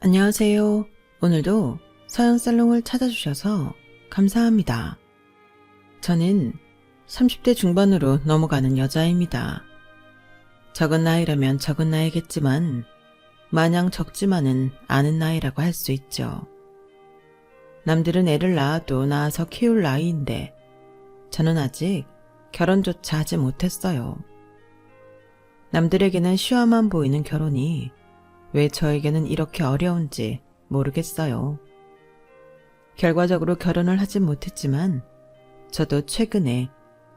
안녕하세요. 오늘도 서연살롱을 찾아주셔서 감사합니다. 저는 30대 중반으로 넘어가는 여자입니다. 적은 나이라면 적은 나이겠지만 마냥 적지만은 않은 나이라고 할 수 있죠. 남들은 애를 낳아서 키울 나이인데 저는 아직 결혼조차 하지 못했어요. 남들에게는 쉬워만 보이는 결혼이 왜 저에게는 이렇게 어려운지 모르겠어요. 결과적으로 결혼을 하진 못했지만 저도 최근에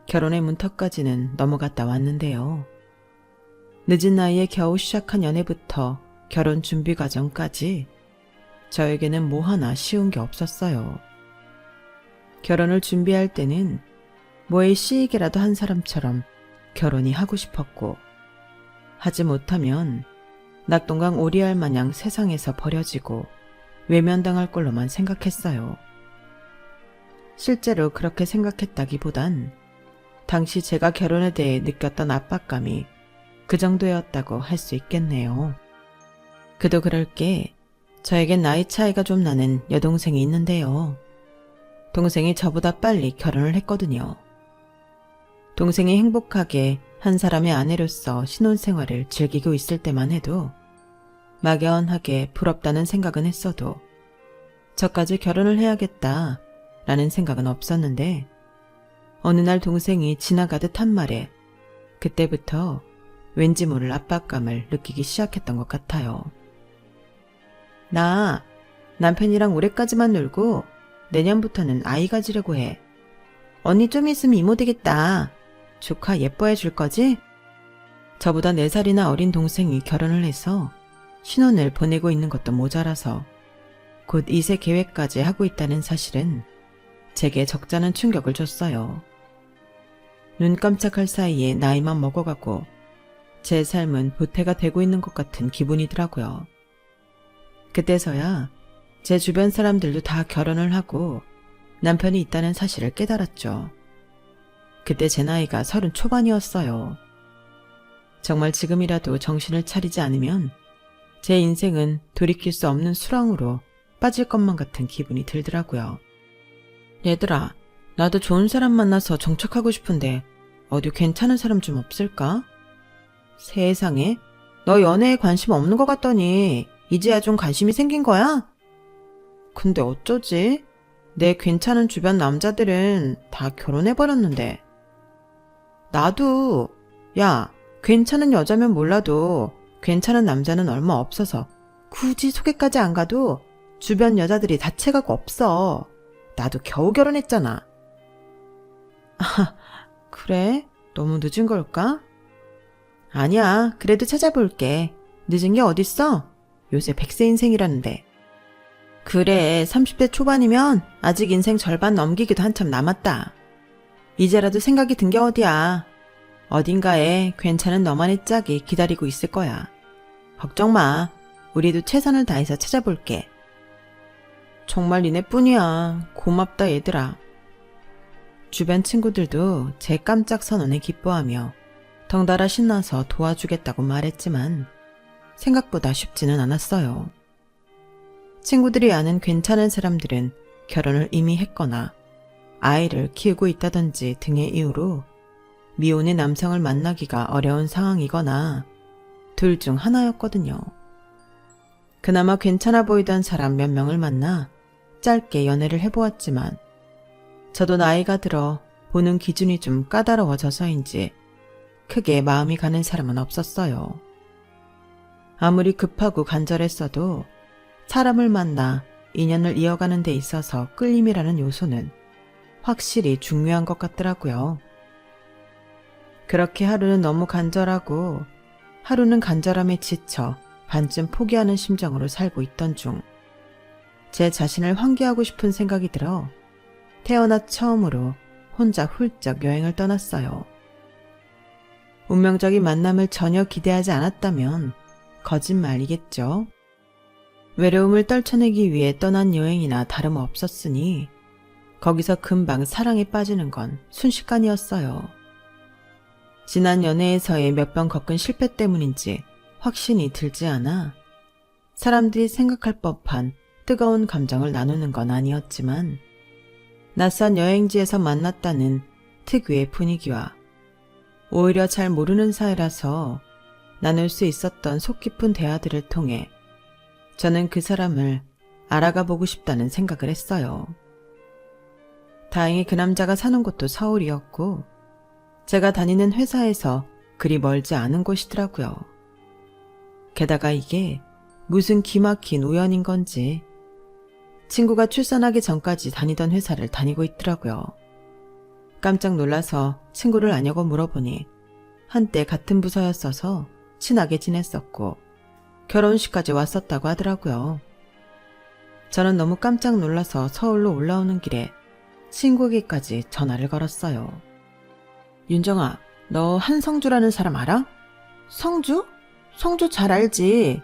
결혼의 문턱까지는 넘어갔다 왔는데요. 늦은 나이에 겨우 시작한 연애부터 결혼 준비 과정까지 저에게는 뭐 하나 쉬운 게 없었어요. 결혼을 준비할 때는 뭐에 씌이게라도 한 사람처럼 결혼이 하고 싶었고, 하지 못하면 낙동강 오리알 마냥 세상에서 버려지고 외면당할 걸로만 생각했어요. 실제로 그렇게 생각했다기보단 당시 제가 결혼에 대해 느꼈던 압박감이 그 정도였다고 할 수 있겠네요. 그도 그럴 게 저에겐 나이 차이가 좀 나는 여동생이 있는데요. 동생이 저보다 빨리 결혼을 했거든요. 동생이 행복하게 한 사람의 아내로서 신혼생활을 즐기고 있을 때만 해도 막연하게 부럽다는 생각은 했어도 저까지 결혼을 해야겠다라는 생각은 없었는데, 어느 날 동생이 지나가듯 한 말에 그때부터 왠지 모를 압박감을 느끼기 시작했던 것 같아요. 나 남편이랑 올해까지만 놀고 내년부터는 아이 가지려고 해. 언니 좀 있으면 이모 되겠다. 조카 예뻐해 줄 거지? 저보다 4살이나 어린 동생이 결혼을 해서 신혼을 보내고 있는 것도 모자라서 곧 2세 계획까지 하고 있다는 사실은 제게 적잖은 충격을 줬어요. 눈 깜짝할 사이에 나이만 먹어가고 제 삶은 보태가 되고 있는 것 같은 기분이더라고요. 그때서야 제 주변 사람들도 다 결혼을 하고 남편이 있다는 사실을 깨달았죠. 그때 제 나이가 30 초반이었어요. 정말 지금이라도 정신을 차리지 않으면 제 인생은 돌이킬 수 없는 수렁으로 빠질 것만 같은 기분이 들더라고요. 얘들아, 나도 좋은 사람 만나서 정착하고 싶은데 어디 괜찮은 사람 좀 없을까? 세상에, 너 연애에 관심 없는 것 같더니 이제야 좀 관심이 생긴 거야? 근데 어쩌지? 내 괜찮은 주변 남자들은 다 결혼해버렸는데. 나도, 야, 괜찮은 여자면 몰라도 괜찮은 남자는 얼마 없어서 굳이 소개까지 안 가도 주변 여자들이 다 체가고 없어. 나도 겨우 결혼했잖아. 아, 그래? 너무 늦은 걸까? 아니야, 그래도 찾아볼게. 늦은 게 어딨어? 요새 100세 인생이라는데. 그래, 30대 초반이면 아직 인생 절반 넘기기도 한참 남았다. 이제라도 생각이 든 게 어디야. 어딘가에 괜찮은 너만의 짝이 기다리고 있을 거야. 걱정 마. 우리도 최선을 다해서 찾아볼게. 정말 니네뿐이야. 고맙다 얘들아. 주변 친구들도 제 깜짝 선언에 기뻐하며 덩달아 신나서 도와주겠다고 말했지만 생각보다 쉽지는 않았어요. 친구들이 아는 괜찮은 사람들은 결혼을 이미 했거나 아이를 키우고 있다든지 등의 이유로 미혼의 남성을 만나기가 어려운 상황이거나 둘 중 하나였거든요. 그나마 괜찮아 보이던 사람 몇 명을 만나 짧게 연애를 해보았지만 저도 나이가 들어 보는 기준이 좀 까다로워져서인지 크게 마음이 가는 사람은 없었어요. 아무리 급하고 간절했어도 사람을 만나 인연을 이어가는 데 있어서 끌림이라는 요소는 확실히 중요한 것 같더라고요. 그렇게 하루는 너무 간절하고 하루는 간절함에 지쳐 반쯤 포기하는 심정으로 살고 있던 중 제 자신을 환기하고 싶은 생각이 들어 태어나 처음으로 혼자 훌쩍 여행을 떠났어요. 운명적인 만남을 전혀 기대하지 않았다면 거짓말이겠죠. 외로움을 떨쳐내기 위해 떠난 여행이나 다름없었으니 거기서 금방 사랑에 빠지는 건 순식간이었어요. 지난 연애에서의 몇 번 겪은 실패 때문인지 확신이 들지 않아 사람들이 생각할 법한 뜨거운 감정을 나누는 건 아니었지만 낯선 여행지에서 만났다는 특유의 분위기와 오히려 잘 모르는 사이라서 나눌 수 있었던 속 깊은 대화들을 통해 저는 그 사람을 알아가 보고 싶다는 생각을 했어요. 다행히 그 남자가 사는 곳도 서울이었고 제가 다니는 회사에서 그리 멀지 않은 곳이더라고요. 게다가 이게 무슨 기막힌 우연인 건지 친구가 출산하기 전까지 다니던 회사를 다니고 있더라고요. 깜짝 놀라서 친구를 아냐고 물어보니 한때 같은 부서였어서 친하게 지냈었고 결혼식까지 왔었다고 하더라고요. 저는 너무 깜짝 놀라서 서울로 올라오는 길에 친구에게까지 전화를 걸었어요. 윤정아, 너 한성주라는 사람 알아? 성주? 성주 잘 알지.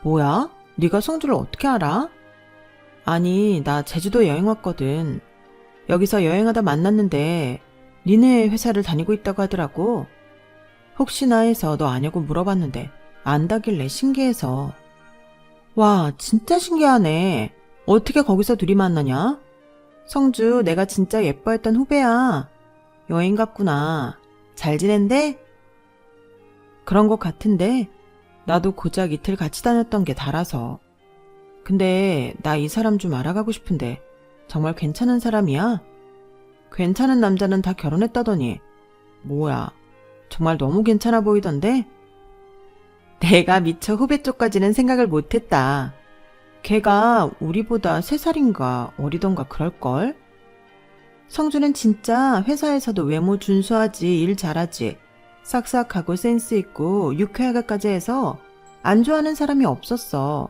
뭐야? 네가 성주를 어떻게 알아? 아니, 나 제주도 여행 왔거든. 여기서 여행하다 만났는데 니네 회사를 다니고 있다고 하더라고. 혹시나 해서 너 아냐고 물어봤는데 안다길래 신기해서. 와, 진짜 신기하네. 어떻게 거기서 둘이 만나냐? 성주, 내가 진짜 예뻐했던 후배야. 여행 갔구나. 잘 지낸대? 그런 것 같은데 나도 고작 이틀 같이 다녔던 게 다라서. 근데 나 이 사람 좀 알아가고 싶은데 정말 괜찮은 사람이야? 괜찮은 남자는 다 결혼했다더니. 뭐야, 정말 너무 괜찮아 보이던데? 내가 미처 후배 쪽까지는 생각을 못했다. 걔가 우리보다 3살인가 어리던가 그럴걸? 성주는 진짜 회사에서도 외모 준수하지, 일 잘하지, 싹싹하고 센스 있고 유쾌하게까지 해서 안 좋아하는 사람이 없었어.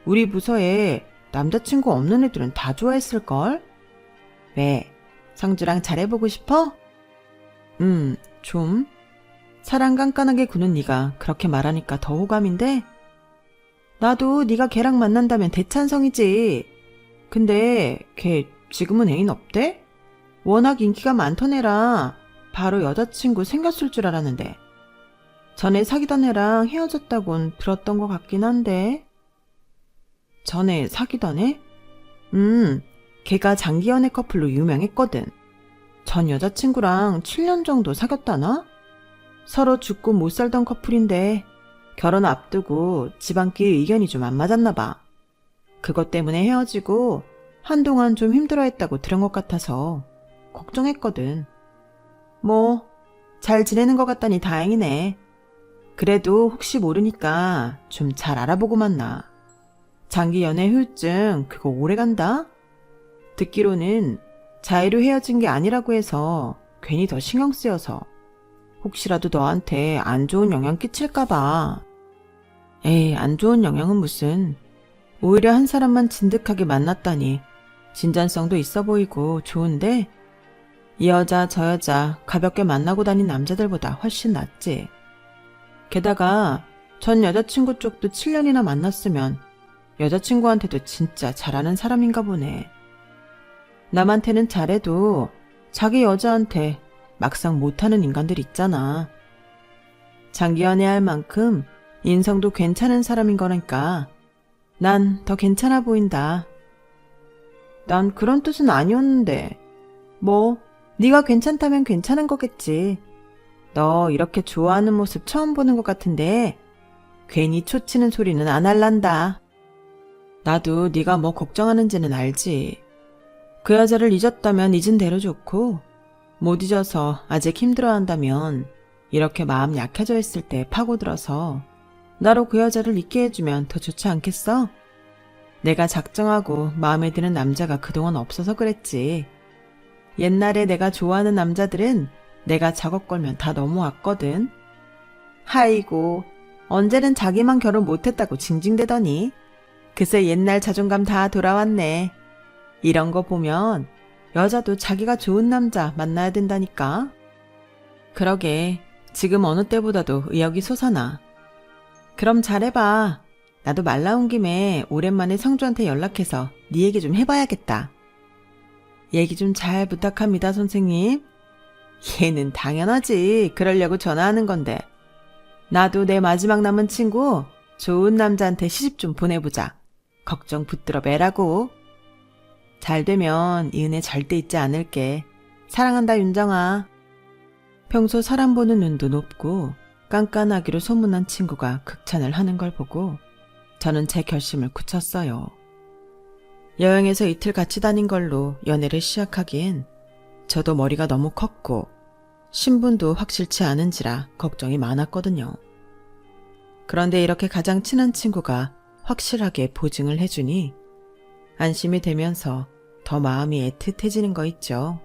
우리 부서에 남자친구 없는 애들은 다 좋아했을걸? 왜? 성주랑 잘해보고 싶어? 좀. 사랑 깐깐하게 구는 네가 그렇게 말하니까 더 호감인데? 나도 네가 걔랑 만난다면 대찬성이지. 근데 걔 지금은 애인 없대? 워낙 인기가 많던 애라 바로 여자친구 생겼을 줄 알았는데 전에 사귀던 애랑 헤어졌다곤 들었던 것 같긴 한데. 전에 사귀던 애? 걔가 장기 연애 커플로 유명했거든. 전 여자친구랑 7년 정도 사귀었다나? 서로 죽고 못 살던 커플인데 결혼 앞두고 집안끼리 의견이 좀 안 맞았나 봐. 그것 때문에 헤어지고 한동안 좀 힘들어했다고 들은 것 같아서 걱정했거든. 뭐 잘 지내는 것 같다니 다행이네. 그래도 혹시 모르니까 좀 잘 알아보고 만나. 장기 연애 후유증 그거 오래 간다? 듣기로는 자의로 헤어진 게 아니라고 해서 괜히 더 신경 쓰여서 혹시라도 너한테 안 좋은 영향 끼칠까봐. 에이, 안 좋은 영향은 무슨. 오히려 한 사람만 진득하게 만났다니 진전성도 있어 보이고 좋은데 이 여자 저 여자 가볍게 만나고 다닌 남자들보다 훨씬 낫지. 게다가 전 여자친구 쪽도 7년이나 만났으면 여자친구한테도 진짜 잘하는 사람인가 보네. 남한테는 잘해도 자기 여자한테 막상 못하는 인간들 있잖아. 장기 연애할 만큼 인성도 괜찮은 사람인 거니까 난 더 괜찮아 보인다. 난 그런 뜻은 아니었는데. 뭐 네가 괜찮다면 괜찮은 거겠지. 너 이렇게 좋아하는 모습 처음 보는 것 같은데 괜히 초치는 소리는 안 할란다. 나도 네가 뭐 걱정하는지는 알지. 그 여자를 잊었다면 잊은 대로 좋고 못 잊어서 아직 힘들어한다면 이렇게 마음 약해져 있을 때 파고들어서 나로 그 여자를 잊게 해주면 더 좋지 않겠어? 내가 작정하고 마음에 드는 남자가 그동안 없어서 그랬지. 옛날에 내가 좋아하는 남자들은 내가 작업 걸면 다 넘어왔거든. 하이고 언제는 자기만 결혼 못했다고 징징대더니 그새 옛날 자존감 다 돌아왔네. 이런 거 보면 여자도 자기가 좋은 남자 만나야 된다니까. 그러게 지금 어느 때보다도 의욕이 솟아나. 그럼 잘해봐. 나도 말 나온 김에 오랜만에 성주한테 연락해서 네 얘기 좀 해봐야겠다. 얘기 좀 잘 부탁합니다, 선생님. 얘는 당연하지. 그러려고 전화하는 건데. 나도 내 마지막 남은 친구 좋은 남자한테 시집 좀 보내보자. 걱정 붙들어 매라고. 잘 되면 이 은혜 절대 잊지 않을게. 사랑한다, 윤정아. 평소 사람 보는 눈도 높고 깐깐하기로 소문난 친구가 극찬을 하는 걸 보고 저는 제 결심을 굳혔어요. 여행에서 이틀 같이 다닌 걸로 연애를 시작하기엔 저도 머리가 너무 컸고 신분도 확실치 않은지라 걱정이 많았거든요. 그런데 이렇게 가장 친한 친구가 확실하게 보증을 해주니 안심이 되면서 더 마음이 애틋해지는 거 있죠.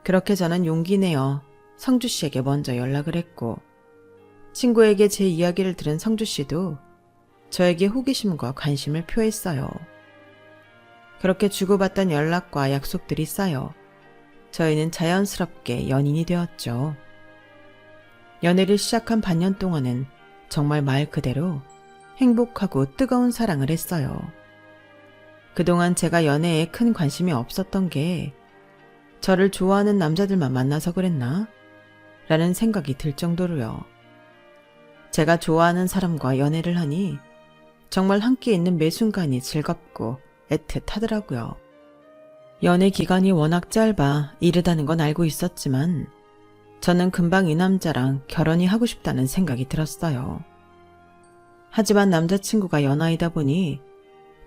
그렇게 저는 용기 내어 성주 씨에게 먼저 연락을 했고 친구에게 제 이야기를 들은 성주 씨도 저에게 호기심과 관심을 표했어요. 그렇게 주고받던 연락과 약속들이 쌓여 저희는 자연스럽게 연인이 되었죠. 연애를 시작한 반년 동안은 정말 말 그대로 행복하고 뜨거운 사랑을 했어요. 그동안 제가 연애에 큰 관심이 없었던 게 저를 좋아하는 남자들만 만나서 그랬나? 라는 생각이 들 정도로요. 제가 좋아하는 사람과 연애를 하니 정말 함께 있는 매 순간이 즐겁고 애틋하더라고요. 연애 기간이 워낙 짧아 이르다는 건 알고 있었지만 저는 금방 이 남자랑 결혼이 하고 싶다는 생각이 들었어요. 하지만 남자친구가 연하이다 보니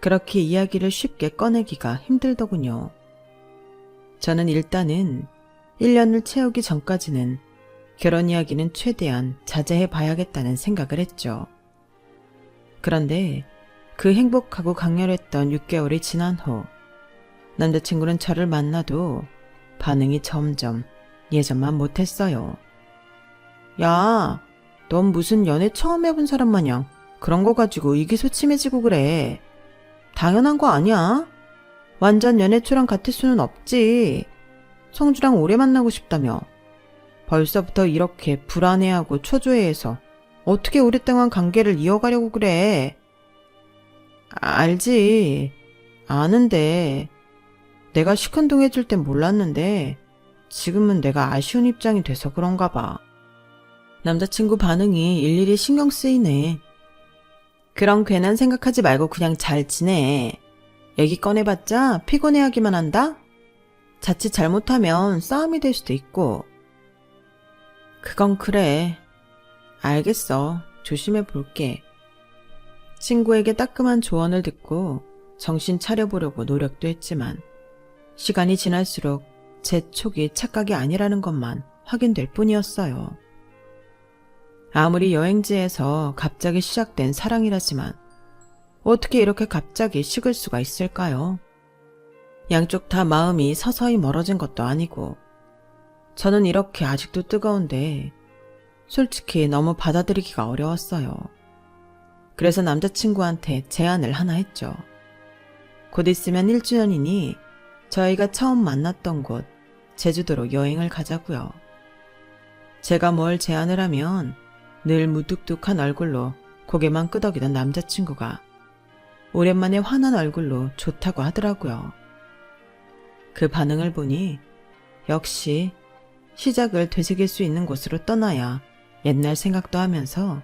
그렇게 이야기를 쉽게 꺼내기가 힘들더군요. 저는 일단은 1년을 채우기 전까지는 결혼 이야기는 최대한 자제해 봐야겠다는 생각을 했죠. 그런데 그 행복하고 강렬했던 6개월이 지난 후 남자친구는 저를 만나도 반응이 점점 예전만 못했어요. 야, 넌 무슨 연애 처음 해본 사람 마냥 그런 거 가지고 의기소침해지고 그래. 당연한 거 아니야? 완전 연애초랑 같을 수는 없지. 성주랑 오래 만나고 싶다며. 벌써부터 이렇게 불안해하고 초조해해서 어떻게 오랫동안 관계를 이어가려고 그래. 알지. 아는데 내가 시큰둥해질 땐 몰랐는데 지금은 내가 아쉬운 입장이 돼서 그런가 봐. 남자친구 반응이 일일이 신경 쓰이네. 그런 괜한 생각하지 말고 그냥 잘 지내. 얘기 꺼내봤자 피곤해하기만 한다? 자칫 잘못하면 싸움이 될 수도 있고. 그건 그래. 알겠어. 조심해 볼게. 친구에게 따끔한 조언을 듣고 정신 차려보려고 노력도 했지만 시간이 지날수록 제 촉이 착각이 아니라는 것만 확인될 뿐이었어요. 아무리 여행지에서 갑자기 시작된 사랑이라지만 어떻게 이렇게 갑자기 식을 수가 있을까요? 양쪽 다 마음이 서서히 멀어진 것도 아니고 저는 이렇게 아직도 뜨거운데 솔직히 너무 받아들이기가 어려웠어요. 그래서 남자친구한테 제안을 하나 했죠. 곧 있으면 1주년이니 저희가 처음 만났던 곳 제주도로 여행을 가자고요. 제가 뭘 제안을 하면 늘 무뚝뚝한 얼굴로 고개만 끄덕이던 남자친구가 오랜만에 환한 얼굴로 좋다고 하더라고요. 그 반응을 보니 역시 시작을 되새길 수 있는 곳으로 떠나야 옛날 생각도 하면서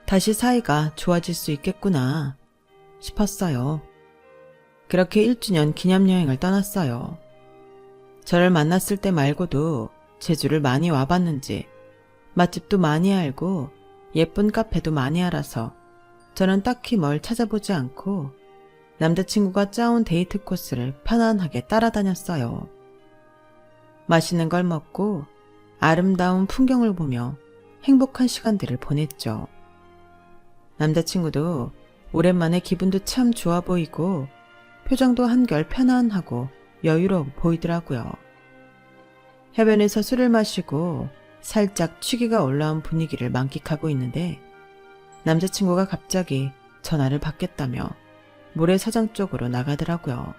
다시 사이가 좋아질 수 있겠구나 싶었어요. 그렇게 1주년 기념여행을 떠났어요. 저를 만났을 때 말고도 제주를 많이 와봤는지 맛집도 많이 알고 예쁜 카페도 많이 알아서 저는 딱히 뭘 찾아보지 않고 남자친구가 짜온 데이트 코스를 편안하게 따라다녔어요. 맛있는 걸 먹고 아름다운 풍경을 보며 행복한 시간들을 보냈죠. 남자친구도 오랜만에 기분도 참 좋아 보이고 표정도 한결 편안하고 여유로워 보이더라고요. 해변에서 술을 마시고 살짝 취기가 올라온 분위기를 만끽하고 있는데 남자친구가 갑자기 전화를 받겠다며 모래사장 쪽으로 나가더라고요.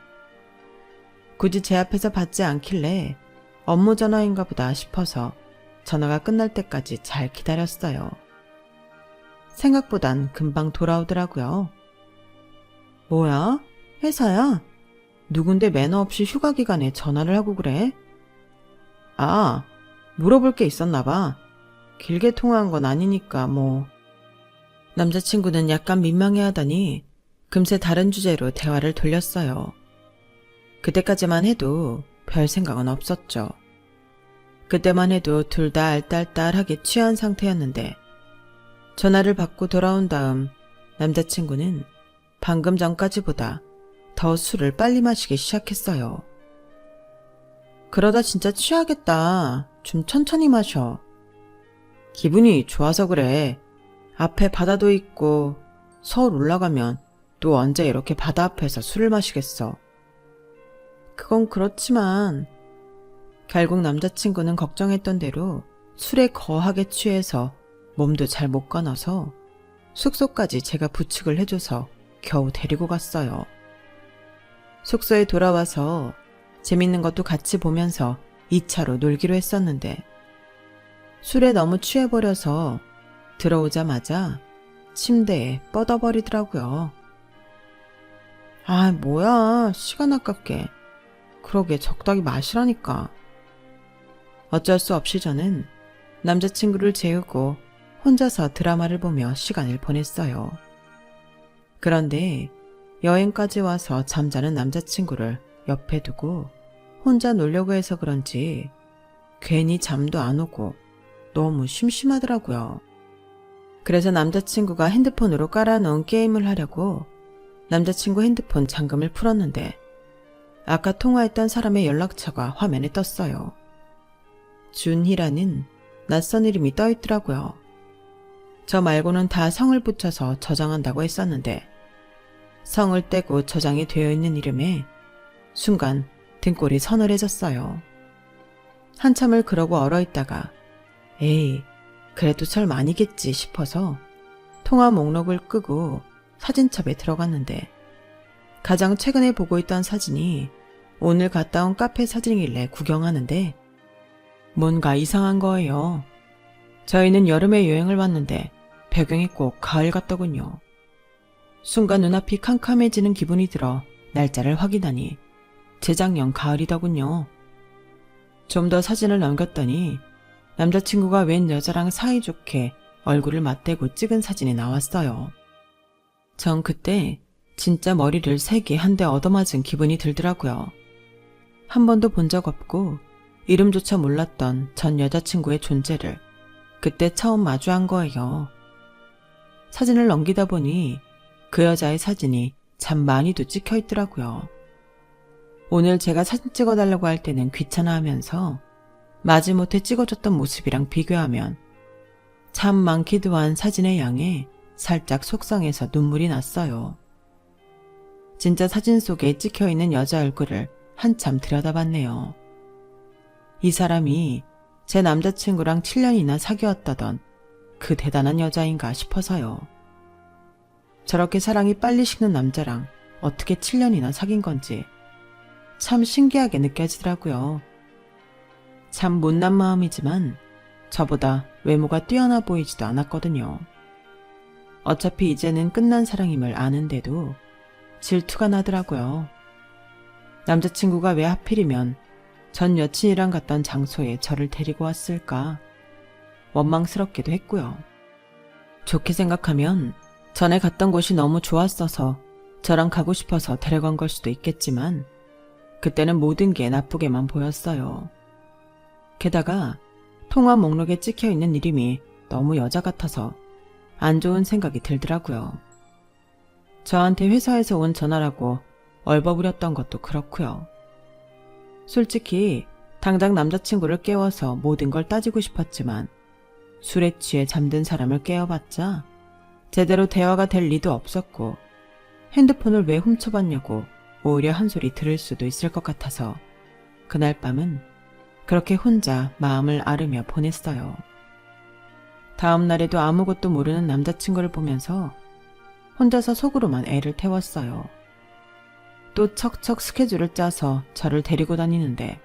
굳이 제 앞에서 받지 않길래 업무 전화인가 보다 싶어서 전화가 끝날 때까지 잘 기다렸어요. 생각보단 금방 돌아오더라고요. 뭐야? 회사야? 누군데 매너 없이 휴가 기간에 전화를 하고 그래? 아, 물어볼 게 있었나 봐. 길게 통화한 건 아니니까 뭐. 남자친구는 약간 민망해하더니 금세 다른 주제로 대화를 돌렸어요. 그때까지만 해도 별 생각은 없었죠. 그때만 해도 둘 다 알딸딸하게 취한 상태였는데 전화를 받고 돌아온 다음 남자친구는 방금 전까지보다 더 술을 빨리 마시기 시작했어요. 그러다 진짜 취하겠다. 좀 천천히 마셔. 기분이 좋아서 그래. 앞에 바다도 있고 서울 올라가면 또 언제 이렇게 바다 앞에서 술을 마시겠어. 그건 그렇지만 결국 남자친구는 걱정했던 대로 술에 거하게 취해서 몸도 잘 못 가눠서 숙소까지 제가 부축을 해줘서 겨우 데리고 갔어요. 숙소에 돌아와서 재밌는 것도 같이 보면서 2차로 놀기로 했었는데 술에 너무 취해버려서 들어오자마자 침대에 뻗어버리더라고요. 아, 뭐야. 시간 아깝게. 그러게 적당히 마시라니까. 어쩔 수 없이 저는 남자친구를 재우고 혼자서 드라마를 보며 시간을 보냈어요. 그런데 여행까지 와서 잠자는 남자친구를 옆에 두고 혼자 놀려고 해서 그런지 괜히 잠도 안 오고 너무 심심하더라고요. 그래서 남자친구가 핸드폰으로 깔아놓은 게임을 하려고 남자친구 핸드폰 잠금을 풀었는데 아까 통화했던 사람의 연락처가 화면에 떴어요. 준희라는 낯선 이름이 떠있더라고요. 저 말고는 다 성을 붙여서 저장한다고 했었는데 성을 떼고 저장이 되어 있는 이름에 순간 등골이 서늘해졌어요. 한참을 그러고 얼어있다가 에이, 그래도 설마 아니겠지 싶어서 통화 목록을 끄고 사진첩에 들어갔는데 가장 최근에 보고 있던 사진이 오늘 갔다 온 카페 사진이길래 구경하는데 뭔가 이상한 거예요. 저희는 여름에 여행을 왔는데 배경이 꼭 가을 같더군요. 순간 눈앞이 캄캄해지는 기분이 들어 날짜를 확인하니 재작년 가을이더군요. 좀 더 사진을 넘겼더니 남자친구가 웬 여자랑 사이좋게 얼굴을 맞대고 찍은 사진이 나왔어요. 전 그때 진짜 머리를 3개 한 대 얻어맞은 기분이 들더라고요. 한 번도 본 적 없고 이름조차 몰랐던 전 여자친구의 존재를 그때 처음 마주한 거예요. 사진을 넘기다 보니 그 여자의 사진이 참 많이도 찍혀 있더라고요. 오늘 제가 사진 찍어달라고 할 때는 귀찮아하면서 마지못해 찍어줬던 모습이랑 비교하면 참 많기도 한 사진의 양에 살짝 속상해서 눈물이 났어요. 진짜 사진 속에 찍혀있는 여자 얼굴을 한참 들여다봤네요. 이 사람이 제 남자친구랑 7년이나 사귀었다던 그 대단한 여자인가 싶어서요. 저렇게 사랑이 빨리 식는 남자랑 어떻게 7년이나 사귄 건지 참 신기하게 느껴지더라고요. 참 못난 마음이지만 저보다 외모가 뛰어나 보이지도 않았거든요. 어차피 이제는 끝난 사랑임을 아는데도 질투가 나더라고요. 남자친구가 왜 하필이면 전 여친이랑 갔던 장소에 저를 데리고 왔을까 원망스럽기도 했고요. 좋게 생각하면 전에 갔던 곳이 너무 좋았어서 저랑 가고 싶어서 데려간 걸 수도 있겠지만 그때는 모든 게 나쁘게만 보였어요. 게다가 통화 목록에 찍혀있는 이름이 너무 여자 같아서 안 좋은 생각이 들더라고요. 저한테 회사에서 온 전화라고 얼버무렸던 것도 그렇고요. 솔직히 당장 남자친구를 깨워서 모든 걸 따지고 싶었지만 술에 취해 잠든 사람을 깨워봤자 제대로 대화가 될 리도 없었고 핸드폰을 왜 훔쳐봤냐고 오히려 한 소리 들을 수도 있을 것 같아서 그날 밤은 그렇게 혼자 마음을 앓으며 보냈어요. 다음 날에도 아무것도 모르는 남자친구를 보면서 혼자서 속으로만 애를 태웠어요. 또 척척 스케줄을 짜서 저를 데리고 다니는데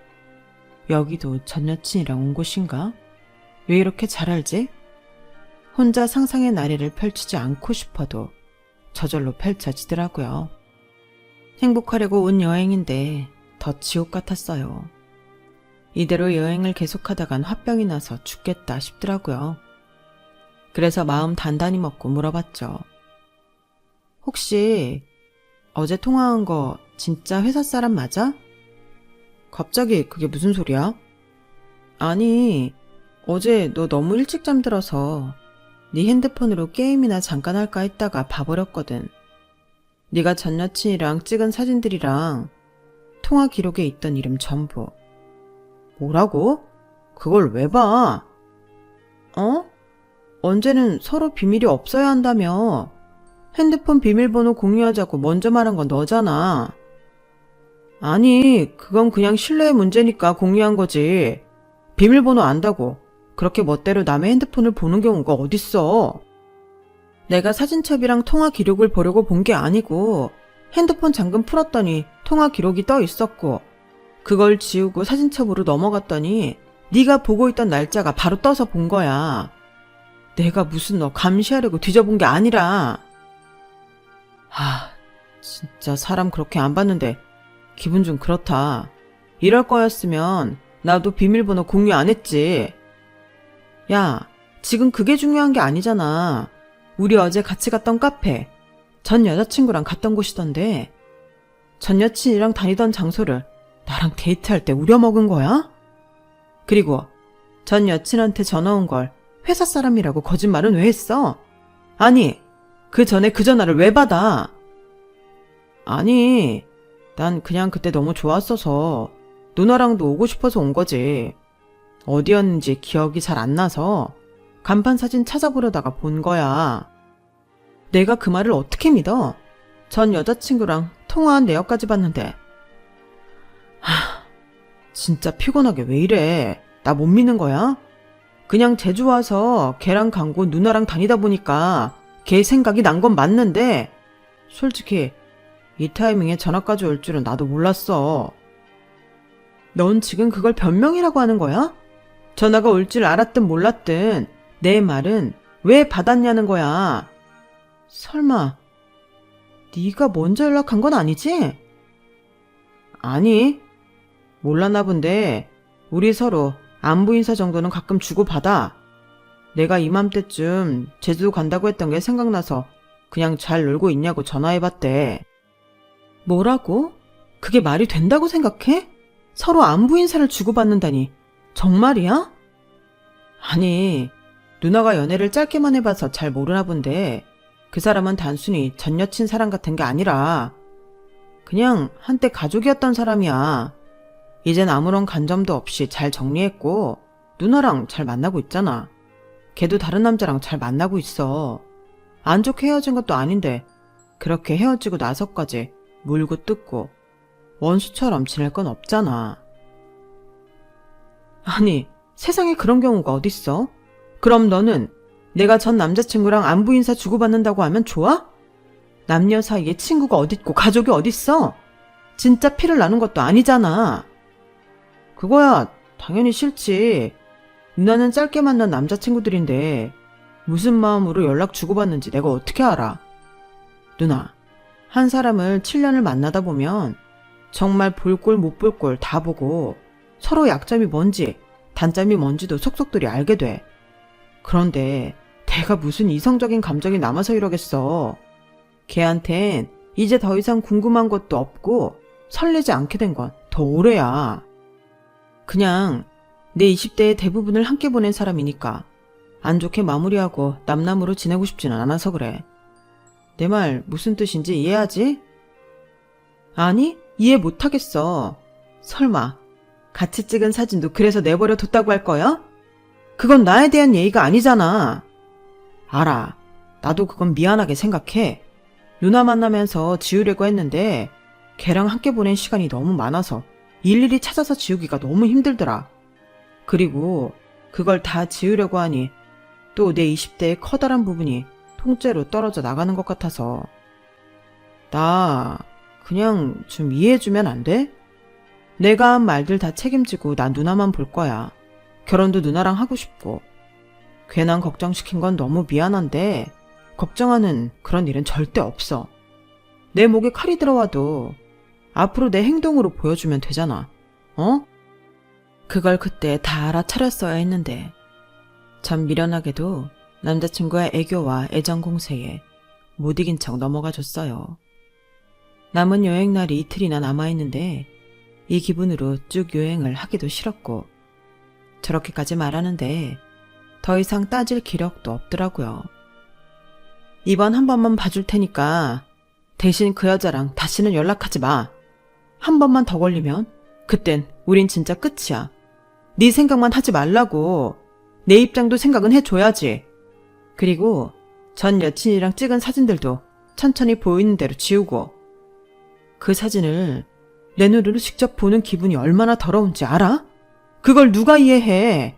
여기도 전 여친이랑 온 곳인가? 왜 이렇게 잘 알지? 혼자 상상의 나래를 펼치지 않고 싶어도 저절로 펼쳐지더라고요. 행복하려고 온 여행인데 더 지옥 같았어요. 이대로 여행을 계속하다간 화병이 나서 죽겠다 싶더라고요. 그래서 마음 단단히 먹고 물어봤죠. 혹시 어제 통화한 거 진짜 회사 사람 맞아? 갑자기 그게 무슨 소리야? 아니, 어제 너 너무 일찍 잠들어서 네 핸드폰으로 게임이나 잠깐 할까 했다가 봐버렸거든. 네가 전 여친이랑 찍은 사진들이랑 통화 기록에 있던 이름 전부. 뭐라고? 그걸 왜 봐? 어? 언제는 서로 비밀이 없어야 한다며. 핸드폰 비밀번호 공유하자고 먼저 말한 건 너잖아. 아니, 그건 그냥 신뢰의 문제니까 공유한 거지. 비밀번호 안다고 그렇게 멋대로 남의 핸드폰을 보는 경우가 어딨어. 내가 사진첩이랑 통화 기록을 보려고 본 게 아니고 핸드폰 잠금 풀었더니 통화 기록이 떠 있었고 그걸 지우고 사진첩으로 넘어갔더니 네가 보고 있던 날짜가 바로 떠서 본 거야. 내가 무슨 너 감시하려고 뒤져본 게 아니라. 진짜 사람 그렇게 안 봤는데 기분 좀 그렇다. 이럴 거였으면 나도 비밀번호 공유 안 했지. 야, 지금 그게 중요한 게 아니잖아. 우리 어제 같이 갔던 카페, 전 여자친구랑 갔던 곳이던데 전 여친이랑 다니던 장소를 나랑 데이트할 때 우려먹은 거야? 그리고 전 여친한테 전화 온 걸 회사 사람이라고 거짓말은 왜 했어? 아니, 그 전에 그 전화를 왜 받아? 아니, 난 그냥 그때 너무 좋았어서 누나랑도 오고 싶어서 온 거지. 어디였는지 기억이 잘 안 나서 간판 사진 찾아보려다가 본 거야. 내가 그 말을 어떻게 믿어? 전 여자친구랑 통화한 내역까지 봤는데. 진짜 피곤하게 왜 이래? 나 못 믿는 거야? 그냥 제주 와서 걔랑 간고 누나랑 다니다 보니까 걔 생각이 난 건 맞는데 솔직히 이 타이밍에 전화까지 올 줄은 나도 몰랐어. 넌 지금 그걸 변명이라고 하는 거야? 전화가 올 줄 알았든 몰랐든 내 말은 왜 받았냐는 거야. 설마 네가 먼저 연락한 건 아니지? 아니, 몰랐나 본데 우리 서로 안부 인사 정도는 가끔 주고받아. 내가 이맘때쯤 제주도 간다고 했던 게 생각나서 그냥 잘 놀고 있냐고 전화해봤대. 뭐라고? 그게 말이 된다고 생각해? 서로 안부 인사를 주고받는다니 정말이야? 아니, 누나가 연애를 짧게만 해봐서 잘 모르나 본데 그 사람은 단순히 전 여친 사랑 같은 게 아니라 그냥 한때 가족이었던 사람이야. 이젠 아무런 간점도 없이 잘 정리했고 누나랑 잘 만나고 있잖아. 걔도 다른 남자랑 잘 만나고 있어. 안 좋게 헤어진 것도 아닌데 그렇게 헤어지고 나서까지 물고 뜯고 원수처럼 지낼 건 없잖아. 아니, 세상에 그런 경우가 어딨어? 그럼 너는 내가 전 남자친구랑 안부 인사 주고받는다고 하면 좋아? 남녀 사이에 친구가 어딨고 가족이 어딨어? 진짜 피를 나눈 것도 아니잖아. 그거야 당연히 싫지. 누나는 짧게 만난 남자친구들인데 무슨 마음으로 연락 주고받는지 내가 어떻게 알아? 누나, 한 사람을 7년을 만나다 보면 정말 볼 꼴 못 볼 꼴 다 보고 서로 약점이 뭔지 단점이 뭔지도 속속들이 알게 돼. 그런데 내가 무슨 이성적인 감정이 남아서 이러겠어. 걔한텐 이제 더 이상 궁금한 것도 없고 설레지 않게 된 건 더 오래야. 그냥 내 20대의 대부분을 함께 보낸 사람이니까 안 좋게 마무리하고 남남으로 지내고 싶지는 않아서 그래. 내 말 무슨 뜻인지 이해하지? 아니, 이해 못하겠어. 설마 같이 찍은 사진도 그래서 내버려 뒀다고 할 거야? 그건 나에 대한 예의가 아니잖아. 알아. 나도 그건 미안하게 생각해. 누나 만나면서 지우려고 했는데 걔랑 함께 보낸 시간이 너무 많아서 일일이 찾아서 지우기가 너무 힘들더라. 그리고 그걸 다 지우려고 하니 또 내 20대의 커다란 부분이 통째로 떨어져 나가는 것 같아서. 나 그냥 좀 이해해주면 안 돼? 내가 한 말들 다 책임지고 난 누나만 볼 거야. 결혼도 누나랑 하고 싶고. 괜한 걱정시킨 건 너무 미안한데 걱정하는 그런 일은 절대 없어. 내 목에 칼이 들어와도 앞으로 내 행동으로 보여주면 되잖아. 어? 그걸 그때 다 알아차렸어야 했는데 참 미련하게도 남자친구의 애교와 애정 공세에 못 이긴 척 넘어가 줬어요. 남은 여행날이 이틀이나 남아있는데 이 기분으로 쭉 여행을 하기도 싫었고 저렇게까지 말하는데 더 이상 따질 기력도 없더라고요. 이번 한 번만 봐줄 테니까 대신 그 여자랑 다시는 연락하지 마. 한 번만 더 걸리면 그땐 우린 진짜 끝이야. 네 생각만 하지 말라고. 내 입장도 생각은 해줘야지. 그리고 전 여친이랑 찍은 사진들도 천천히 보이는 대로 지우고. 그 사진을 내 눈으로 직접 보는 기분이 얼마나 더러운지 알아? 그걸 누가 이해해?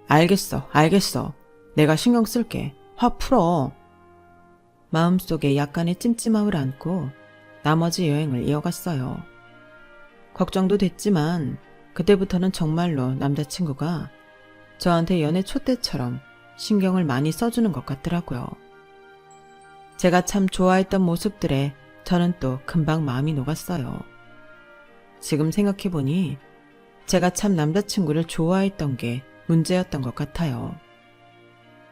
알겠어. 내가 신경 쓸게. 화 풀어. 마음속에 약간의 찜찜함을 안고 나머지 여행을 이어갔어요. 걱정도 됐지만 그때부터는 정말로 남자친구가 저한테 연애 초 때처럼 신경을 많이 써주는 것 같더라고요. 제가 참 좋아했던 모습들에 저는 또 금방 마음이 녹았어요. 지금 생각해보니 제가 참 남자친구를 좋아했던 게 문제였던 것 같아요.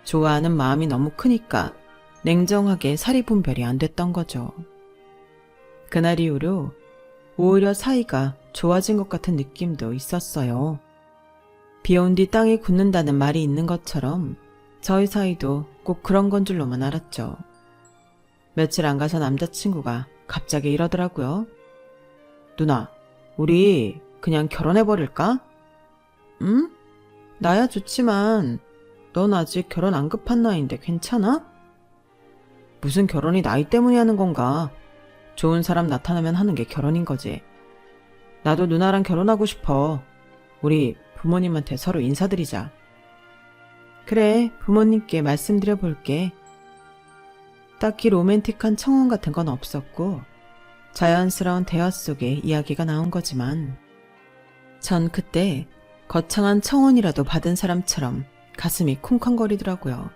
좋아하는 마음이 너무 크니까 냉정하게 사리 분별이 안 됐던 거죠. 그날 이후로 오히려 사이가 좋아진 것 같은 느낌도 있었어요. 비 온 뒤 땅이 굳는다는 말이 있는 것처럼 저희 사이도 꼭 그런 건 줄로만 알았죠. 며칠 안 가서 남자친구가 갑자기 이러더라고요. 누나, 우리 그냥 결혼해버릴까? 응? 나야 좋지만 넌 아직 결혼 안 급한 나이인데 괜찮아? 무슨 결혼이 나이 때문에 하는 건가? 좋은 사람 나타나면 하는 게 결혼인 거지. 나도 누나랑 결혼하고 싶어. 우리 부모님한테 서로 인사드리자. 그래, 부모님께 말씀드려 볼게. 딱히 로맨틱한 청혼 같은 건 없었고 자연스러운 대화 속에 이야기가 나온 거지만 전 그때 거창한 청혼이라도 받은 사람처럼 가슴이 쿵쾅거리더라고요.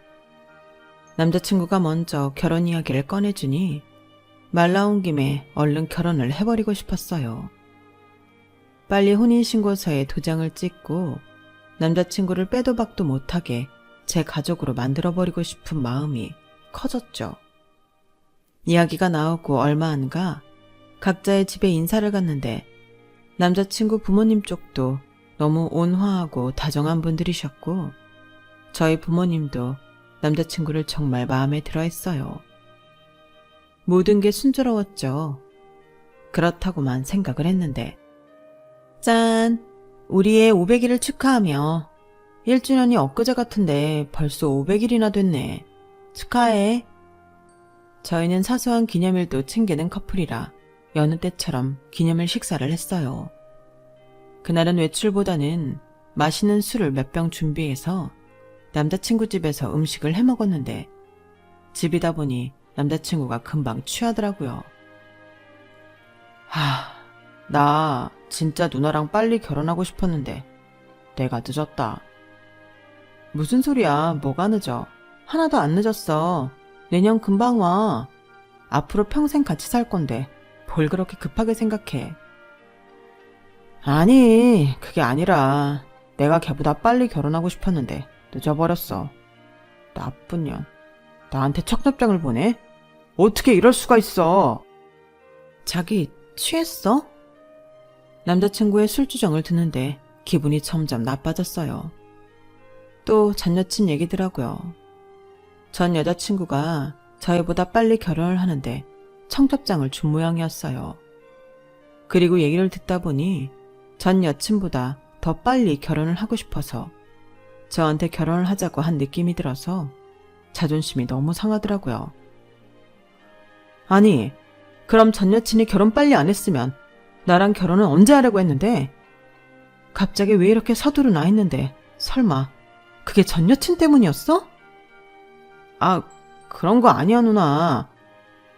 남자친구가 먼저 결혼 이야기를 꺼내주니 말 나온 김에 얼른 결혼을 해버리고 싶었어요. 빨리 혼인신고서에 도장을 찍고 남자친구를 빼도 박도 못하게 제 가족으로 만들어버리고 싶은 마음이 커졌죠. 이야기가 나오고 얼마 안 가 각자의 집에 인사를 갔는데 남자친구 부모님 쪽도 너무 온화하고 다정한 분들이셨고 저희 부모님도 남자친구를 정말 마음에 들어 했어요. 모든 게 순조로웠죠. 그렇다고만 생각을 했는데 짠! 우리의 500일을 축하하며 1주년이 엊그제 같은데 벌써 500일이나 됐네. 축하해. 저희는 사소한 기념일도 챙기는 커플이라 여느 때처럼 기념일 식사를 했어요. 그날은 외출보다는 맛있는 술을 몇 병 준비해서 남자친구 집에서 음식을 해 먹었는데 집이다 보니 남자친구가 금방 취하더라고요. 나 진짜 누나랑 빨리 결혼하고 싶었는데 내가 늦었다. 무슨 소리야, 뭐가 늦어? 하나도 안 늦었어. 내년 금방 와. 앞으로 평생 같이 살 건데 뭘 그렇게 급하게 생각해. 아니, 그게 아니라 내가 걔보다 빨리 결혼하고 싶었는데 늦어버렸어. 나쁜 년. 나한테 청첩장을 보내? 어떻게 이럴 수가 있어? 자기 취했어? 남자친구의 술주정을 듣는데 기분이 점점 나빠졌어요. 또 전 여친 얘기더라고요. 전 여자친구가 저희보다 빨리 결혼을 하는데 청첩장을 준 모양이었어요. 그리고 얘기를 듣다 보니 전 여친보다 더 빨리 결혼을 하고 싶어서 저한테 결혼을 하자고 한 느낌이 들어서 자존심이 너무 상하더라고요. 아니, 그럼 전 여친이 결혼 빨리 안 했으면 나랑 결혼은 언제 하려고 했는데? 갑자기 왜 이렇게 서두르나 했는데 설마 그게 전 여친 때문이었어? 아, 그런 거 아니야 누나.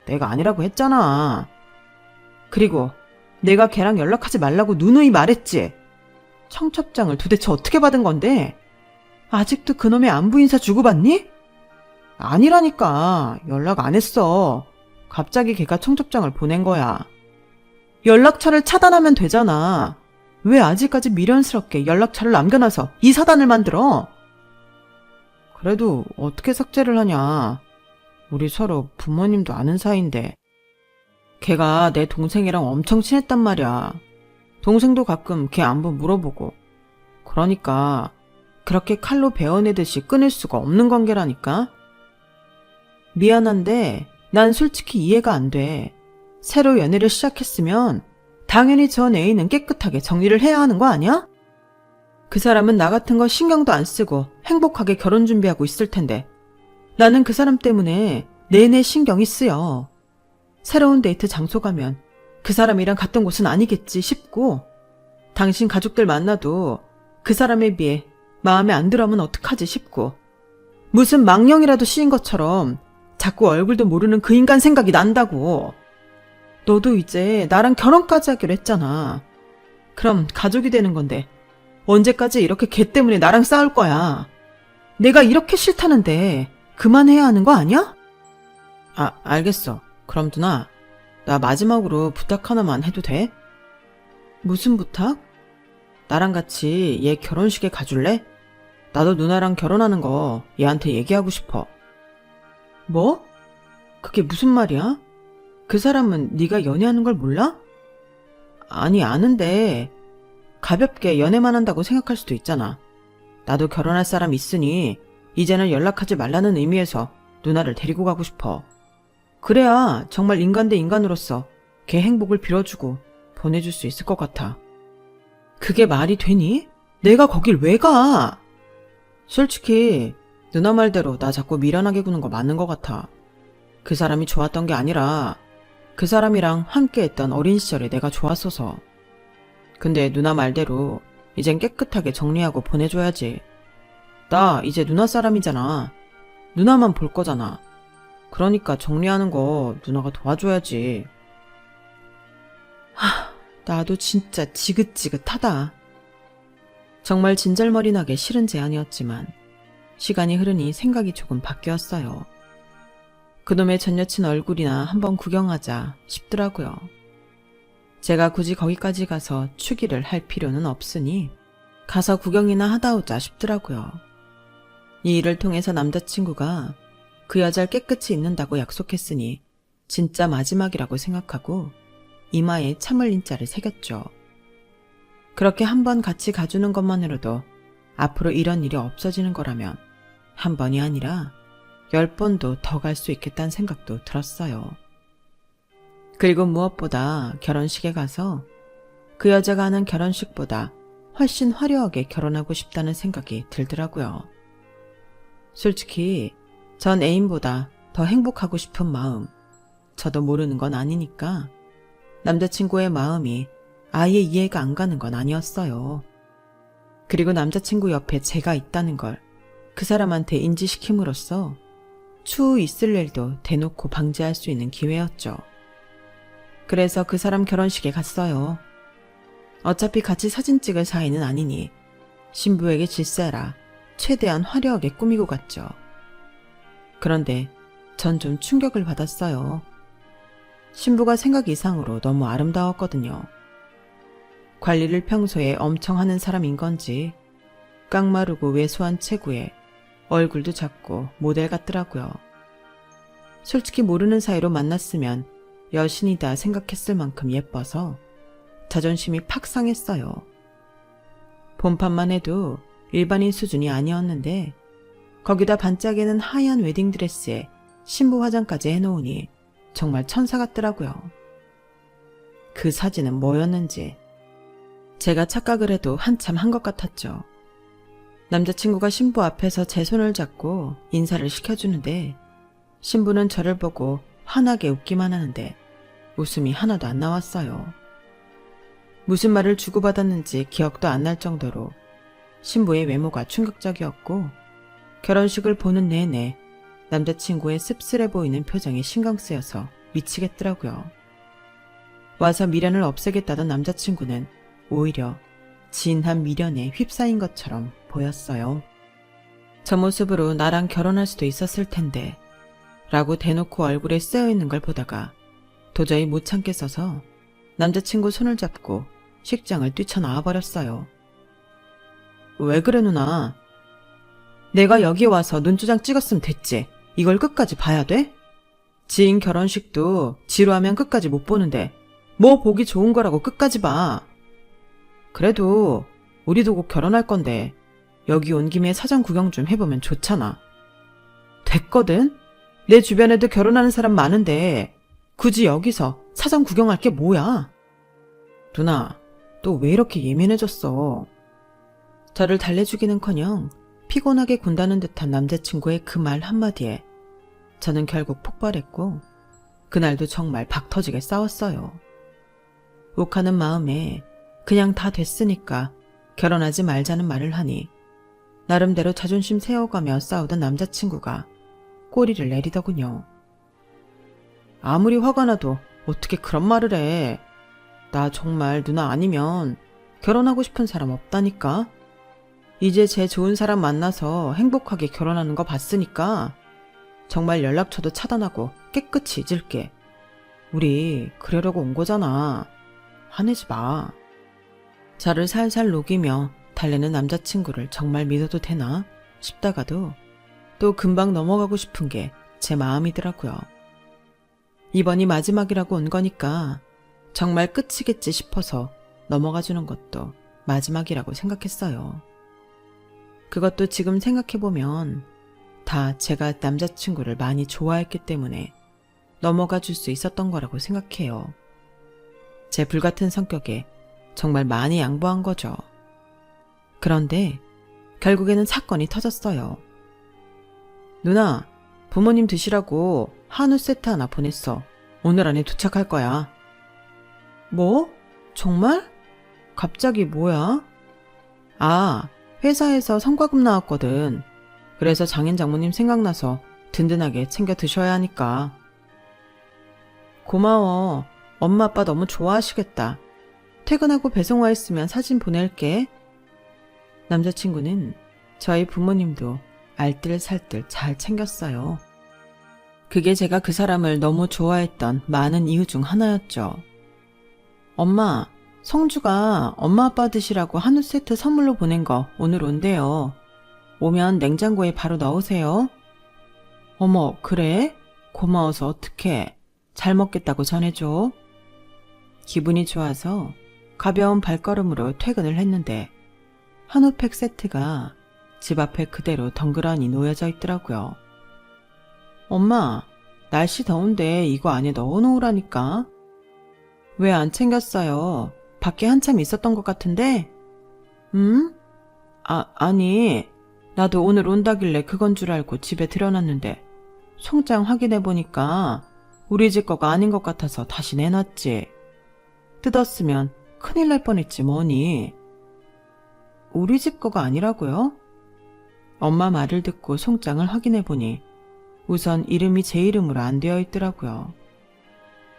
내가 아니라고 했잖아. 그리고 내가 걔랑 연락하지 말라고 누누이 말했지. 청첩장을 도대체 어떻게 받은 건데? 아직도 그놈의 안부 인사 주고받니? 아니라니까. 연락 안 했어. 갑자기 걔가 청첩장을 보낸 거야. 연락처를 차단하면 되잖아. 왜 아직까지 미련스럽게 연락처를 남겨놔서 이 사단을 만들어? 그래도 어떻게 삭제를 하냐. 우리 서로 부모님도 아는 사이인데. 걔가 내 동생이랑 엄청 친했단 말이야. 동생도 가끔 걔 안부 물어보고. 그러니까 그렇게 칼로 베어내듯이 끊을 수가 없는 관계라니까. 미안한데 난 솔직히 이해가 안 돼. 새로 연애를 시작했으면 당연히 전 애인은 깨끗하게 정리를 해야 하는 거 아니야? 그 사람은 나 같은 거 신경도 안 쓰고 행복하게 결혼 준비하고 있을 텐데 나는 그 사람 때문에 내내 신경이 쓰여. 새로운 데이트 장소 가면 그 사람이랑 갔던 곳은 아니겠지 싶고 당신 가족들 만나도 그 사람에 비해 마음에 안 들어하면 어떡하지 싶고 무슨 망령이라도 씌인 것처럼 자꾸 얼굴도 모르는 그 인간 생각이 난다고. 너도 이제 나랑 결혼까지 하기로 했잖아. 그럼 가족이 되는 건데 언제까지 이렇게 걔 때문에 나랑 싸울 거야. 내가 이렇게 싫다는데 그만해야 하는 거 아니야? 알겠어. 그럼 누나, 나 마지막으로 부탁 하나만 해도 돼? 무슨 부탁? 나랑 같이 얘 결혼식에 가줄래? 나도 누나랑 결혼하는 거 얘한테 얘기하고 싶어. 뭐? 그게 무슨 말이야? 그 사람은 네가 연애하는 걸 몰라? 아니, 아는데 가볍게 연애만 한다고 생각할 수도 있잖아. 나도 결혼할 사람 있으니 이제는 연락하지 말라는 의미에서 누나를 데리고 가고 싶어. 그래야 정말 인간 대 인간으로서 걔 행복을 빌어주고 보내줄 수 있을 것 같아. 그게 말이 되니? 내가 거길 왜 가? 솔직히 누나 말대로 나 자꾸 미련하게 구는 거 맞는 것 같아. 그 사람이 좋았던 게 아니라 그 사람이랑 함께 했던 어린 시절에 내가 좋았어서. 근데 누나 말대로 이젠 깨끗하게 정리하고 보내줘야지. 나 이제 누나 사람이잖아. 누나만 볼 거잖아. 그러니까 정리하는 거 누나가 도와줘야지. 나도 진짜 지긋지긋하다. 정말 진절머리나게 싫은 제안이었지만 시간이 흐르니 생각이 조금 바뀌었어요. 그놈의 전 여친 얼굴이나 한번 구경하자 싶더라고요. 제가 굳이 거기까지 가서 추기를 할 필요는 없으니 가서 구경이나 하다 오자 싶더라고요. 이 일을 통해서 남자친구가 그 여자를 깨끗이 잊는다고 약속했으니 진짜 마지막이라고 생각하고 이마에 참을 인자를 새겼죠. 그렇게 한 번 같이 가주는 것만으로도 앞으로 이런 일이 없어지는 거라면 한 번이 아니라 10번도 더 갈 수 있겠다는 생각도 들었어요. 그리고 무엇보다 결혼식에 가서 그 여자가 하는 결혼식보다 훨씬 화려하게 결혼하고 싶다는 생각이 들더라고요. 솔직히 전 애인보다 더 행복하고 싶은 마음, 저도 모르는 건 아니니까 남자친구의 마음이 아예 이해가 안 가는 건 아니었어요. 그리고 남자친구 옆에 제가 있다는 걸 그 사람한테 인지시킴으로써 추후 있을 일도 대놓고 방지할 수 있는 기회였죠. 그래서 그 사람 결혼식에 갔어요. 어차피 같이 사진 찍을 사이는 아니니 신부에게 질세라 최대한 화려하게 꾸미고 갔죠. 그런데 전 좀 충격을 받았어요. 신부가 생각 이상으로 너무 아름다웠거든요. 관리를 평소에 엄청 하는 사람인 건지 깡마르고 왜소한 체구에 얼굴도 작고 모델 같더라고요. 솔직히 모르는 사이로 만났으면 여신이다 생각했을 만큼 예뻐서 자존심이 팍 상했어요. 본판만 해도 일반인 수준이 아니었는데 거기다 반짝이는 하얀 웨딩드레스에 신부 화장까지 해놓으니 정말 천사 같더라고요. 그 사진은 뭐였는지 제가 착각을 해도 한참 한 것 같았죠. 남자친구가 신부 앞에서 제 손을 잡고 인사를 시켜주는데 신부는 저를 보고 환하게 웃기만 하는데 웃음이 하나도 안 나왔어요. 무슨 말을 주고받았는지 기억도 안 날 정도로 신부의 외모가 충격적이었고 결혼식을 보는 내내 남자친구의 씁쓸해 보이는 표정이 신경 쓰여서 미치겠더라고요. 와서 미련을 없애겠다던 남자친구는 오히려 진한 미련에 휩싸인 것처럼 보였어요. 저 모습으로 나랑 결혼할 수도 있었을 텐데 라고 대놓고 얼굴에 쓰여있는 걸 보다가 도저히 못 참겠어서 남자친구 손을 잡고 식장을 뛰쳐나와 버렸어요. 왜 그래 누나? 내가 여기 와서 눈조장 찍었으면 됐지. 이걸 끝까지 봐야 돼? 지인 결혼식도 지루하면 끝까지 못 보는데 뭐 보기 좋은 거라고 끝까지 봐. 그래도 우리도 곧 결혼할 건데 여기 온 김에 사전 구경 좀 해보면 좋잖아. 됐거든? 내 주변에도 결혼하는 사람 많은데 굳이 여기서 사전 구경할 게 뭐야? 누나, 또 왜 이렇게 예민해졌어? 저를 달래주기는커녕 피곤하게 군다는 듯한 남자친구의 그 말 한마디에 저는 결국 폭발했고 그날도 정말 박터지게 싸웠어요. 욱하는 마음에 그냥 다 됐으니까 결혼하지 말자는 말을 하니 나름대로 자존심 세워가며 싸우던 남자친구가 꼬리를 내리더군요. 아무리 화가 나도 어떻게 그런 말을 해. 나 정말 누나 아니면 결혼하고 싶은 사람 없다니까. 이제 제 좋은 사람 만나서 행복하게 결혼하는 거 봤으니까 정말 연락처도 차단하고 깨끗이 잊을게. 우리 그러려고 온 거잖아. 화내지 마. 저를 살살 녹이며 달래는 남자친구를 정말 믿어도 되나 싶다가도 또 금방 넘어가고 싶은 게 제 마음이더라고요. 이번이 마지막이라고 온 거니까 정말 끝이겠지 싶어서 넘어가주는 것도 마지막이라고 생각했어요. 그것도 지금 생각해보면 다 제가 남자친구를 많이 좋아했기 때문에 넘어가 줄 수 있었던 거라고 생각해요. 제 불같은 성격에 정말 많이 양보한 거죠. 그런데 결국에는 사건이 터졌어요. 누나, 부모님 드시라고 한우 세트 하나 보냈어. 오늘 안에 도착할 거야. 뭐? 정말? 갑자기 뭐야? 아, 회사에서 성과급 나왔거든. 그래서 장인 장모님 생각나서 든든하게 챙겨 드셔야 하니까. 고마워. 엄마 아빠 너무 좋아하시겠다. 퇴근하고 배송 와 있으면 사진 보낼게. 남자친구는 저희 부모님도 알뜰살뜰 잘 챙겼어요. 그게 제가 그 사람을 너무 좋아했던 많은 이유 중 하나였죠. 엄마, 성주가 엄마 아빠 드시라고 한우 세트 선물로 보낸 거 오늘 온대요. 오면 냉장고에 바로 넣으세요. 어머, 그래? 고마워서 어떡해. 잘 먹겠다고 전해줘. 기분이 좋아서 가벼운 발걸음으로 퇴근을 했는데 한우팩 세트가 집 앞에 그대로 덩그러니 놓여져 있더라고요. 엄마, 날씨 더운데 이거 안에 넣어놓으라니까. 왜 안 챙겼어요? 밖에 한참 있었던 것 같은데? 아니, 나도 오늘 온다길래 그건 줄 알고 집에 들여놨는데 송장 확인해보니까 우리 집 거가 아닌 것 같아서 다시 내놨지. 뜯었으면 큰일 날 뻔했지 뭐니. 우리 집 거가 아니라고요? 엄마 말을 듣고 송장을 확인해보니 우선 이름이 제 이름으로 안 되어 있더라고요.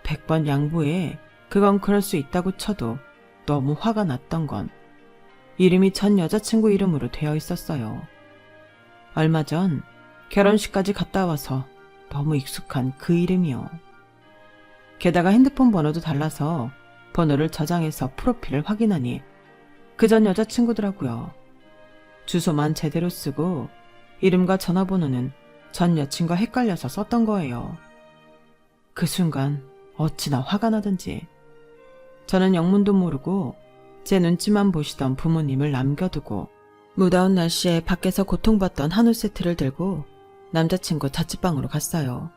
100번 양보해 그건 그럴 수 있다고 쳐도 너무 화가 났던 건 이름이 전 여자친구 이름으로 되어 있었어요. 얼마 전 결혼식까지 갔다 와서 너무 익숙한 그 이름이요. 게다가 핸드폰 번호도 달라서 번호를 저장해서 프로필을 확인하니 그 전 여자친구더라고요. 주소만 제대로 쓰고 이름과 전화번호는 전 여친과 헷갈려서 썼던 거예요. 그 순간 어찌나 화가 나든지 저는 영문도 모르고 제 눈치만 보시던 부모님을 남겨두고 무더운 날씨에 밖에서 고통받던 한우 세트를 들고 남자친구 자취방으로 갔어요.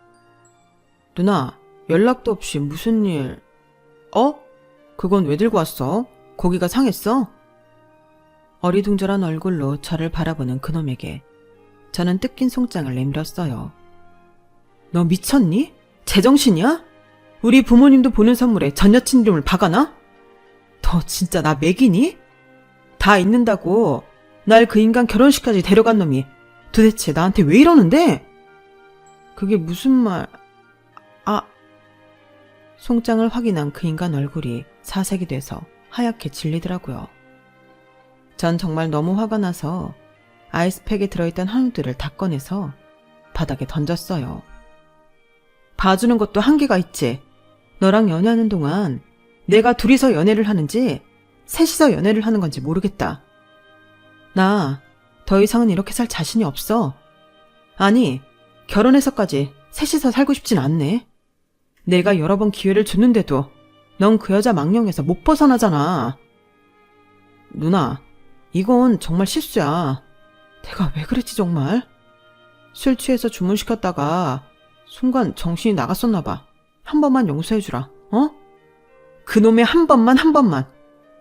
누나, 연락도 없이 무슨 일... 그건 왜 들고 왔어? 고기가 상했어? 어리둥절한 얼굴로 저를 바라보는 그놈에게 저는 뜯긴 송장을 내밀었어요. 너 미쳤니? 제정신이야? 우리 부모님도 보는 선물에 전 여친 이름을 박아놔? 너 진짜 나 매기니? 다 있는다고 날 그 인간 결혼식까지 데려간 놈이 도대체 나한테 왜 이러는데? 그게 무슨 말... 송장을 확인한 그 인간 얼굴이 사색이 돼서 하얗게 질리더라고요. 전 정말 너무 화가 나서 아이스팩에 들어있던 한우들을 다 꺼내서 바닥에 던졌어요. 봐주는 것도 한계가 있지. 너랑 연애하는 동안 내가 둘이서 연애를 하는지 셋이서 연애를 하는 건지 모르겠다. 나 더 이상은 이렇게 살 자신이 없어. 아니, 결혼해서까지 셋이서 살고 싶진 않네. 내가 여러 번 기회를 줬는데도 넌 그 여자 망령에서 못 벗어나잖아. 누나, 이건 정말 실수야. 내가 왜 그랬지 정말? 술 취해서 주문시켰다가 순간 정신이 나갔었나 봐. 한 번만 용서해주라. 어? 그놈의 한 번만.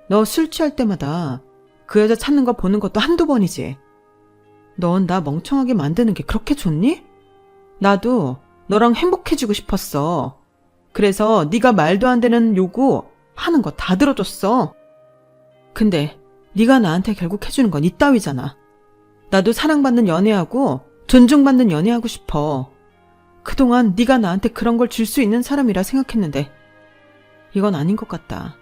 너 술 취할 때마다 그 여자 찾는 거 보는 것도 한두 번이지. 넌 나 멍청하게 만드는 게 그렇게 좋니? 나도 너랑 행복해지고 싶었어. 그래서 네가 말도 안 되는 요구 하는 거 다 들어줬어. 근데 네가 나한테 결국 해주는 건 이따위잖아. 나도 사랑받는 연애하고 존중받는 연애하고 싶어. 그동안 네가 나한테 그런 걸 줄 수 있는 사람이라 생각했는데 이건 아닌 것 같다.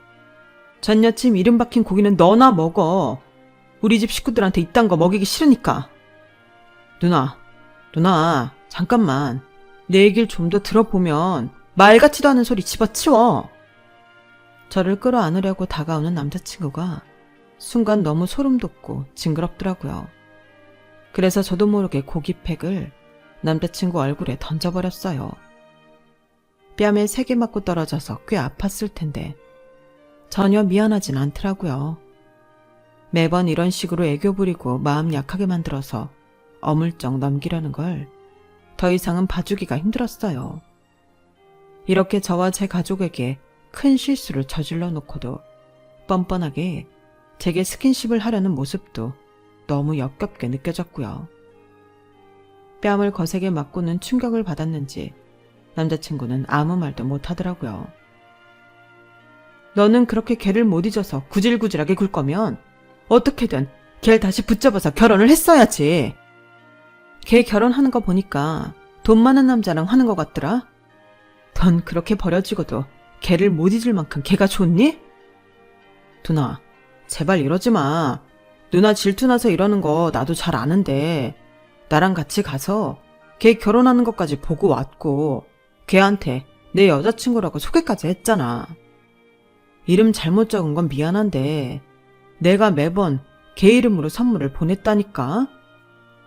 전 여친 이름 박힌 고기는 너나 먹어. 우리 집 식구들한테 이딴 거 먹이기 싫으니까. 누나, 잠깐만. 내 얘기를 좀 더 들어보면 말 같지도 않은 소리 집어치워. 저를 끌어안으려고 다가오는 남자친구가 순간 너무 소름 돋고 징그럽더라고요. 그래서 저도 모르게 고기팩을 남자친구 얼굴에 던져버렸어요. 뺨에 3개 맞고 떨어져서 꽤 아팠을 텐데 전혀 미안하진 않더라고요. 매번 이런 식으로 애교 부리고 마음 약하게 만들어서 어물쩍 넘기려는 걸 더 이상은 봐주기가 힘들었어요. 이렇게 저와 제 가족에게 큰 실수를 저질러 놓고도 뻔뻔하게 제게 스킨십을 하려는 모습도 너무 역겹게 느껴졌고요. 뺨을 거세게 맞고는 충격을 받았는지 남자친구는 아무 말도 못하더라고요. 너는 그렇게 걔를 못 잊어서 구질구질하게 굴 거면 어떻게든 걔를 다시 붙잡아서 결혼을 했어야지. 걔 결혼하는 거 보니까 돈 많은 남자랑 하는 것 같더라. 넌 그렇게 버려지고도 걔를 못 잊을 만큼 걔가 좋니? 누나, 제발 이러지 마. 누나 질투나서 이러는 거 나도 잘 아는데 나랑 같이 가서 걔 결혼하는 것까지 보고 왔고 걔한테 내 여자친구라고 소개까지 했잖아. 이름 잘못 적은 건 미안한데 내가 매번 걔 이름으로 선물을 보냈다니까?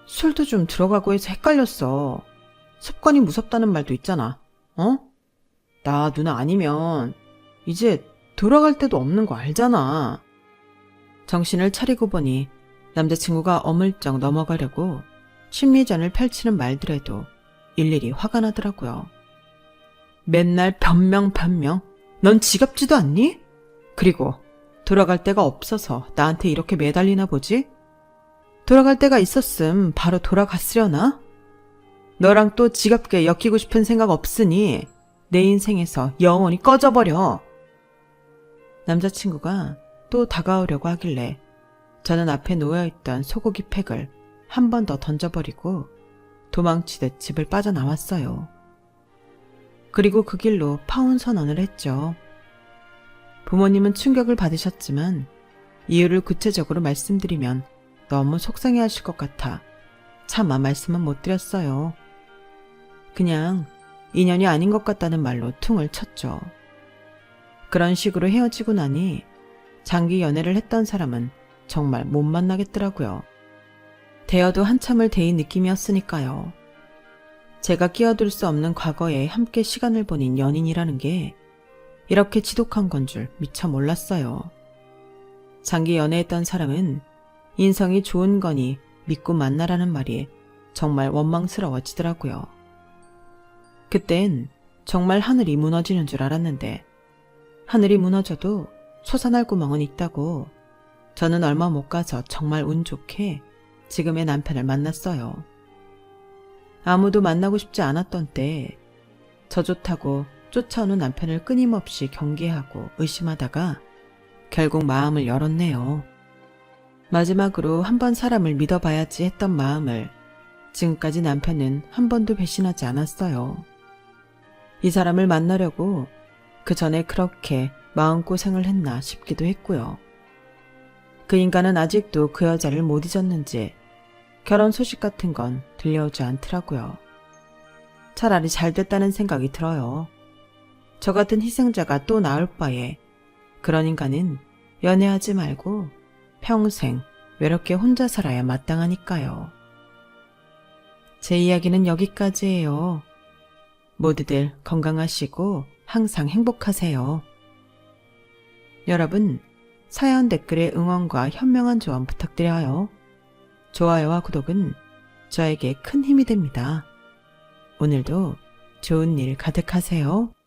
술도 좀 들어가고 해서 헷갈렸어. 습관이 무섭다는 말도 있잖아. 어? 나 누나 아니면 이제 돌아갈 데도 없는 거 알잖아. 정신을 차리고 보니 남자친구가 어물쩍 넘어가려고 심리전을 펼치는 말들에도 일일이 화가 나더라고요. 맨날 변명. 넌 지겹지도 않니? 그리고 돌아갈 데가 없어서 나한테 이렇게 매달리나 보지? 돌아갈 데가 있었음 바로 돌아갔으려나? 너랑 또 지겹게 엮이고 싶은 생각 없으니 내 인생에서 영원히 꺼져버려. 남자친구가 또 다가오려고 하길래 저는 앞에 놓여있던 소고기 팩을 한 번 더 던져버리고 도망치듯 집을 빠져나왔어요. 그리고 그 길로 파혼 선언을 했죠. 부모님은 충격을 받으셨지만 이유를 구체적으로 말씀드리면 너무 속상해하실 것 같아 차마 말씀은 못 드렸어요. 그냥 인연이 아닌 것 같다는 말로 퉁을 쳤죠. 그런 식으로 헤어지고 나니 장기 연애를 했던 사람은 정말 못 만나겠더라고요. 대여도 한참을 데인 느낌이었으니까요. 제가 끼어들 수 없는 과거에 함께 시간을 보낸 연인이라는 게 이렇게 지독한 건 줄 미처 몰랐어요. 장기 연애했던 사람은 인성이 좋은 거니 믿고 만나라는 말이 정말 원망스러워지더라고요. 그땐 정말 하늘이 무너지는 줄 알았는데 하늘이 무너져도 솟아날 구멍은 있다고 저는 얼마 못 가서 정말 운 좋게 지금의 남편을 만났어요. 아무도 만나고 싶지 않았던 때 저 좋다고 쫓아오는 남편을 끊임없이 경계하고 의심하다가 결국 마음을 열었네요. 마지막으로 한 번 사람을 믿어봐야지 했던 마음을 지금까지 남편은 한 번도 배신하지 않았어요. 이 사람을 만나려고 그 전에 그렇게 마음고생을 했나 싶기도 했고요. 그 인간은 아직도 그 여자를 못 잊었는지 결혼 소식 같은 건 들려오지 않더라고요. 차라리 잘 됐다는 생각이 들어요. 저 같은 희생자가 또 나올 바에 그런 인간은 연애하지 말고 평생 외롭게 혼자 살아야 마땅하니까요. 제 이야기는 여기까지예요. 모두들 건강하시고 항상 행복하세요. 여러분, 사연 댓글에 응원과 현명한 조언 부탁드려요. 좋아요와 구독은 저에게 큰 힘이 됩니다. 오늘도 좋은 일 가득하세요.